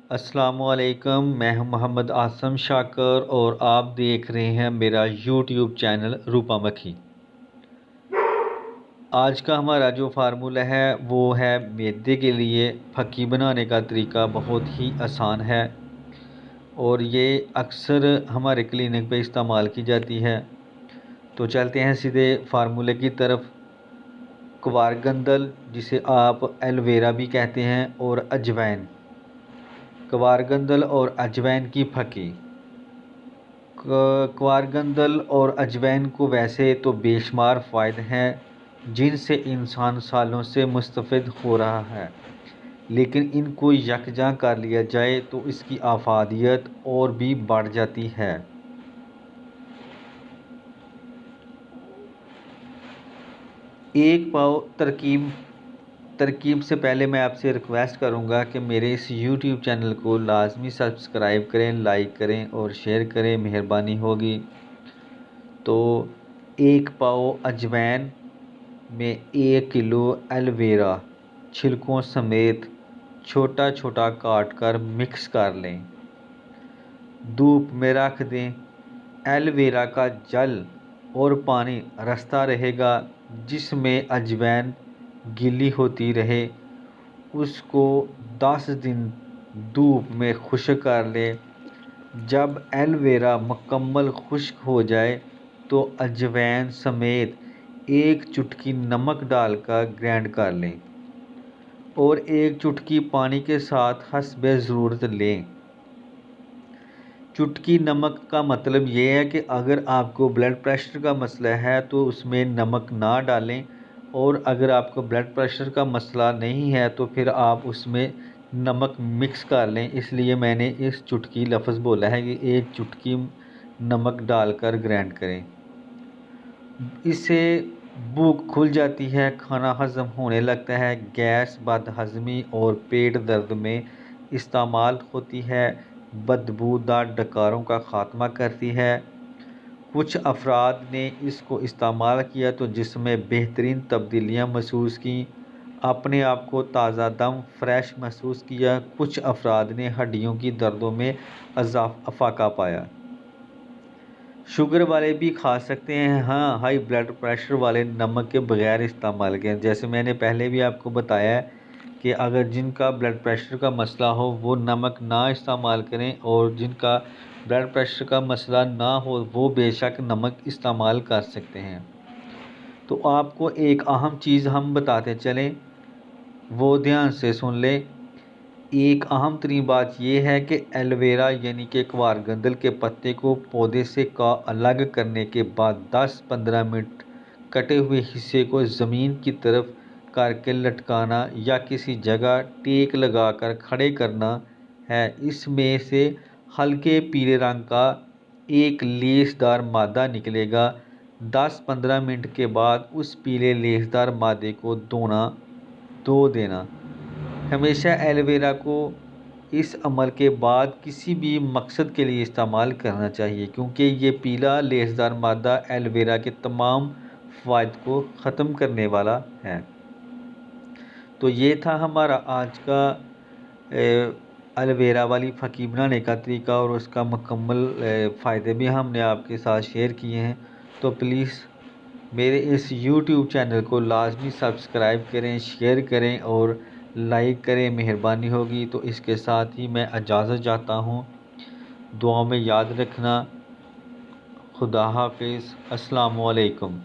السلام علیکم، میں ہوں محمد آسم شاکر اور آپ دیکھ رہے ہیں میرا یوٹیوب چینل روپا مکھی۔ آج کا ہمارا جو فارمولہ ہے وہ ہے میدے کے لیے پھکی بنانے کا طریقہ بہت ہی آسان ہے اور یہ اکثر ہمارے کلینک پہ استعمال کی جاتی ہے۔ تو چلتے ہیں سیدھے فارمولے کی طرف۔ کوار گندل، جسے آپ ایلوویرا بھی کہتے ہیں، اور اجوائن۔ کوار گندل اور اجوائن کی پھکی۔ کوار گندل اور اجوائن کو ویسے تو بے شمار فوائد ہیں جن سے انسان سالوں سے مستفید ہو رہا ہے، لیکن ان کو یکجا کر لیا جائے تو اس کی افادیت اور بھی بڑھ جاتی ہے۔ ایک پاؤ ترکیب سے پہلے میں آپ سے ریکویسٹ کروں گا کہ میرے اس یوٹیوب چینل کو لازمی سبسکرائب کریں، لائک کریں اور شیئر کریں، مہربانی ہوگی۔ تو 1 پاؤ اجوائن میں 1 کلو ایلوویرا چھلکوں سمیت چھوٹا چھوٹا کاٹ کر مکس کر لیں، دھوپ میں رکھ دیں۔ ایلوویرا کا جل اور پانی رستا رہے گا جس میں اجوائن گیلی ہوتی رہے، اس کو 10 دن دھوپ میں خشک کر لیں۔ جب ایلوویرا مکمل خشک ہو جائے تو اجوائن سمیت 1 چٹکی نمک ڈال کر گرائنڈ کر لیں اور 1 چٹکی پانی کے ساتھ حسب ضرورت لیں۔ چٹکی نمک کا مطلب یہ ہے کہ اگر آپ کو بلڈ پریشر کا مسئلہ ہے تو اس میں نمک نہ ڈالیں، اور اگر آپ کو بلڈ پریشر کا مسئلہ نہیں ہے تو پھر آپ اس میں نمک مکس کر لیں۔ اس لیے میں نے اس چٹکی لفظ بولا ہے کہ 1 چٹکی نمک ڈال کر گرائنڈ کریں۔ اس سے بھوک کھل جاتی ہے، کھانا ہضم ہونے لگتا ہے، گیس، بد ہضمی اور پیٹ درد میں استعمال ہوتی ہے، بدبودار ڈکاروں کا خاتمہ کرتی ہے۔ کچھ افراد نے اس کو استعمال کیا تو جسم میں بہترین تبدیلیاں محسوس کیں، اپنے آپ کو تازہ دم، فریش محسوس کیا۔ کچھ افراد نے ہڈیوں کی دردوں میں افاقہ پایا۔ شوگر والے بھی کھا سکتے ہیں، ہاں ہائی بلڈ پریشر والے نمک کے بغیر استعمال کریں۔ جیسے میں نے پہلے بھی آپ کو بتایا ہے کہ اگر جن کا بلڈ پریشر کا مسئلہ ہو وہ نمک نہ استعمال کریں، اور جن کا بلڈ پریشر کا مسئلہ نہ ہو وہ بے شک نمک استعمال کر سکتے ہیں۔ تو آپ کو ایک اہم چیز ہم بتاتے چلیں، وہ دھیان سے سن لیں۔ ایک اہم ترین بات یہ ہے کہ ایلوویرا یعنی کہ کوار گندل کے پتے کو پودے سے الگ کرنے کے بعد 10-15 منٹ کٹے ہوئے حصے کو زمین کی طرف کر کے لٹکانا یا کسی جگہ ٹیک لگا کر کھڑے کرنا ہے۔ اس میں سے ہلکے پیلے رنگ کا ایک لیس دار مادہ نکلے گا۔ 10-15 منٹ کے بعد اس پیلے لیس دار مادے کو دھو دینا۔ ہمیشہ ایلوویرا کو اس عمل کے بعد کسی بھی مقصد کے لیے استعمال کرنا چاہیے، کیونکہ یہ پیلا لیسدار مادہ ایلوویرا کے تمام فوائد کو ختم کرنے والا ہے۔ تو یہ تھا ہمارا آج کا ایلوویرا والی پھکی بنانے کا طریقہ، اور اس کا مکمل فائدے بھی ہم نے آپ کے ساتھ شیئر کیے ہیں۔ تو پلیز میرے اس یوٹیوب چینل کو لازمی سبسکرائب کریں، شیئر کریں اور لائک کریں، مہربانی ہوگی۔ تو اس کے ساتھ ہی میں اجازت چاہتا ہوں، دعاؤں میں یاد رکھنا۔ خدا حافظ، السلام علیکم۔